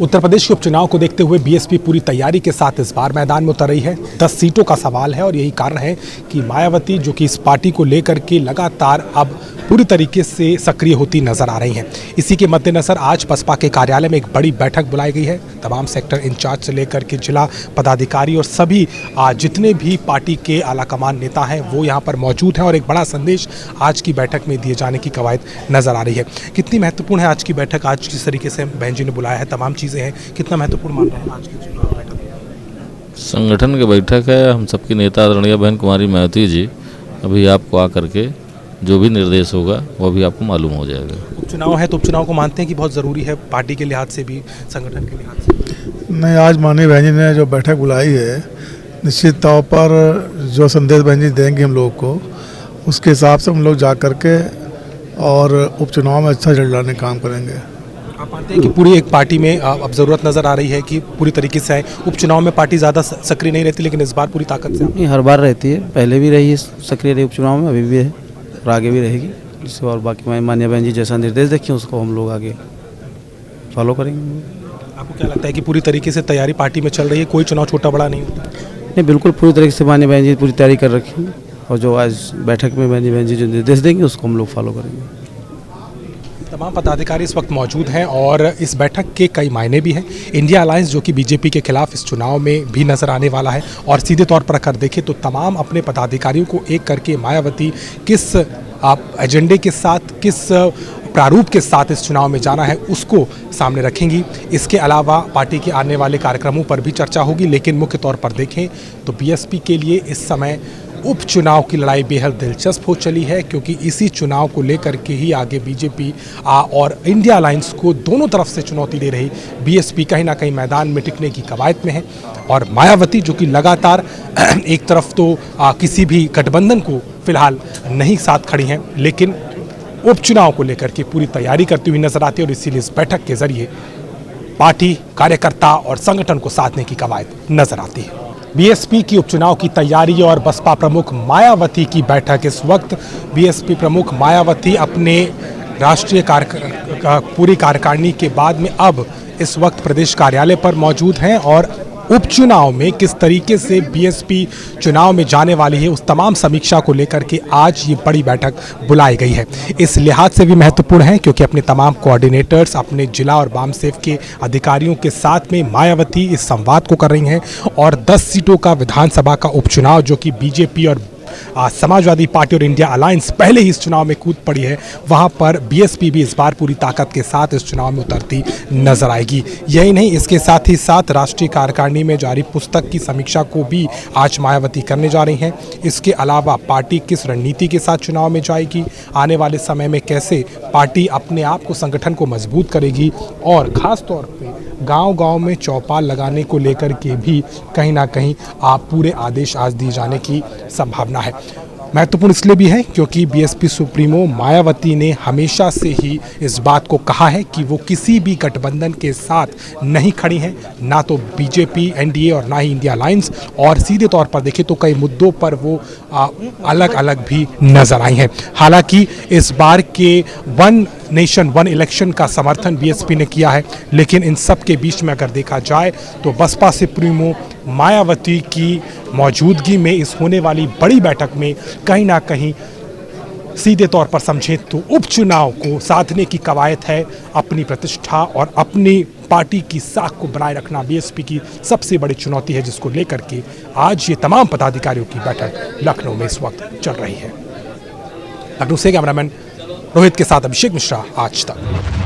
उत्तर प्रदेश के उपचुनाव को देखते हुए बीएसपी पूरी तैयारी के साथ इस बार मैदान में उतर रही है। 10 सीटों का सवाल है और यही कारण है कि मायावती जो कि इस पार्टी को लेकर के लगातार अब पूरी तरीके से सक्रिय होती नजर आ रही हैं। इसी के मद्देनजर आज बसपा के कार्यालय में एक बड़ी बैठक बुलाई गई है। तमाम सेक्टर इंचार्ज से लेकर के जिला पदाधिकारी और सभी जितने भी पार्टी के आलाकमान नेता हैं वो यहाँ पर मौजूद हैं और एक बड़ा संदेश आज की बैठक में दिए जाने की कवायद नजर आ रही है। कितनी महत्वपूर्ण है आज की बैठक? आज किस तरीके से बहन जी ने बुलाया है, तमाम चीज़ें हैं, कितना महत्वपूर्ण मान रहे हैं आज की बैठक? संगठन की बैठक है। हम सबकी नेता आदरणीय बहन कुमारी मायावती जी अभी आपको आकर के जो भी निर्देश होगा वो भी आपको मालूम हो जाएगा। उपचुनाव है तो उपचुनाव को मानते हैं कि बहुत ज़रूरी है पार्टी के लिहाज से भी, संगठन के लिहाज से? नहीं, आज माननीय बहन जी ने जो बैठक बुलाई है, निश्चित तौर पर जो संदेश बहन जी देंगे हम लोग को, उसके हिसाब से हम लोग जा कर के और उपचुनाव में अच्छा रिजल्ट लाने काम करेंगे। आप मानते हैं कि पूरी एक पार्टी में अब ज़रूरत नज़र आ रही है कि पूरी तरीके से आए? उपचुनाव में पार्टी ज़्यादा सक्रिय नहीं रहती लेकिन इस बार पूरी ताकत से? नहीं, हर बार रहती है, पहले भी रही है सक्रिय रही उपचुनाव में, अभी भी है और आगे भी रहेगी। इससे और बाकी माननीय बहन जी जैसा निर्देश देखें उसको हम लोग आगे फॉलो करेंगे। आपको क्या लगता है कि पूरी तरीके से तैयारी पार्टी में चल रही है, कोई चुनाव छोटा बड़ा नहीं होता? नहीं, बिल्कुल पूरी तरीके से माननीय बहन जी पूरी तैयारी कर रखी है और जो आज बैठक में माननीय बहन जी जो निर्देश देंगे उसको हम लोग फॉलो करेंगे। तमाम पदाधिकारी इस वक्त मौजूद हैं और इस बैठक के कई मायने भी हैं। इंडिया अलायंस जो कि बीजेपी के खिलाफ इस चुनाव में भी नजर आने वाला है और सीधे तौर पर अगर देखें तो तमाम अपने पदाधिकारियों को एक करके मायावती किस एजेंडे के साथ, किस प्रारूप के साथ इस चुनाव में जाना है उसको सामने रखेंगी। इसके अलावा पार्टी के आने वाले कार्यक्रमों पर भी चर्चा होगी, लेकिन मुख्य तौर पर देखें तो बीएसपी के लिए इस समय उपचुनाव की लड़ाई बेहद दिलचस्प हो चली है, क्योंकि इसी चुनाव को लेकर के ही आगे बीजेपी और इंडिया अलायंस को दोनों तरफ से चुनौती दे रही बीएसपी कहीं ना कहीं मैदान में टिकने की कवायद में है और मायावती जो कि लगातार एक तरफ तो किसी भी गठबंधन को फिलहाल नहीं साथ खड़ी हैं, लेकिन उपचुनाव को लेकर के पूरी तैयारी करती हुई नजर आती है और इसीलिए इस बैठक के जरिए पार्टी, कार्यकर्ता और संगठन को साधने की कवायद नजर आती है। बीएसपी की उपचुनाव की तैयारी और बसपा प्रमुख मायावती की बैठक। इस वक्त बीएसपी प्रमुख मायावती अपने राष्ट्रीय पूरी कार्यकारिणी के बाद में अब इस वक्त प्रदेश कार्यालय पर मौजूद हैं और उपचुनाव में किस तरीके से बीएसपी चुनाव में जाने वाली है उस तमाम समीक्षा को लेकर के आज ये बड़ी बैठक बुलाई गई है। इस लिहाज से भी महत्वपूर्ण है क्योंकि अपने तमाम कोऑर्डिनेटर्स, अपने जिला और वामसेफ के अधिकारियों के साथ में मायावती इस संवाद को कर रही हैं और 10 सीटों का विधानसभा का उपचुनाव जो कि बीजेपी और समाजवादी पार्टी और इंडिया अलायंस पहले ही इस चुनाव में कूद पड़ी है, वहां पर बीएसपी भी इस बार पूरी ताकत के साथ इस चुनाव में उतरती नजर आएगी। यही नहीं, इसके साथ ही साथ राष्ट्रीय कार्यकारिणी में जारी पुस्तक की समीक्षा को भी आज मायावती करने जा रही हैं। इसके अलावा पार्टी किस रणनीति के साथ चुनाव में जाएगी, आने वाले समय में कैसे पार्टी अपने आप को, संगठन को मजबूत करेगी और खास तौर पर गांव-गांव में चौपाल लगाने को लेकर के भी कहीं ना कहीं पूरे आदेश आज दिए जाने की संभावना है। महत्वपूर्ण इसलिए भी है क्योंकि बीएसपी सुप्रीमो मायावती ने हमेशा से ही इस बात को कहा है कि वो किसी भी गठबंधन के साथ नहीं खड़ी हैं, ना तो बीजेपी, एनडीए और ना ही इंडिया अलायंस, और सीधे तौर पर देखें तो कई मुद्दों पर वो अलग अलग भी नजर आई हैं। हालांकि इस बार के वन नेशन वन इलेक्शन का समर्थन बीएसपी ने किया है, लेकिन इन सब के बीच में अगर देखा जाए तो बसपा सुप्रीमो मायावती की मौजूदगी में इस होने वाली बड़ी बैठक में कहीं ना कहीं सीधे तौर पर समझें तो उपचुनाव को साधने की कवायद है। अपनी प्रतिष्ठा और अपनी पार्टी की साख को बनाए रखना बीएसपी की सबसे बड़ी चुनौती है, जिसको लेकर के आज ये तमाम पदाधिकारियों की बैठक लखनऊ में इस वक्त चल रही है। लखनऊ से कैमरामैन रोहित के साथ अभिषेक मिश्रा, आज तक।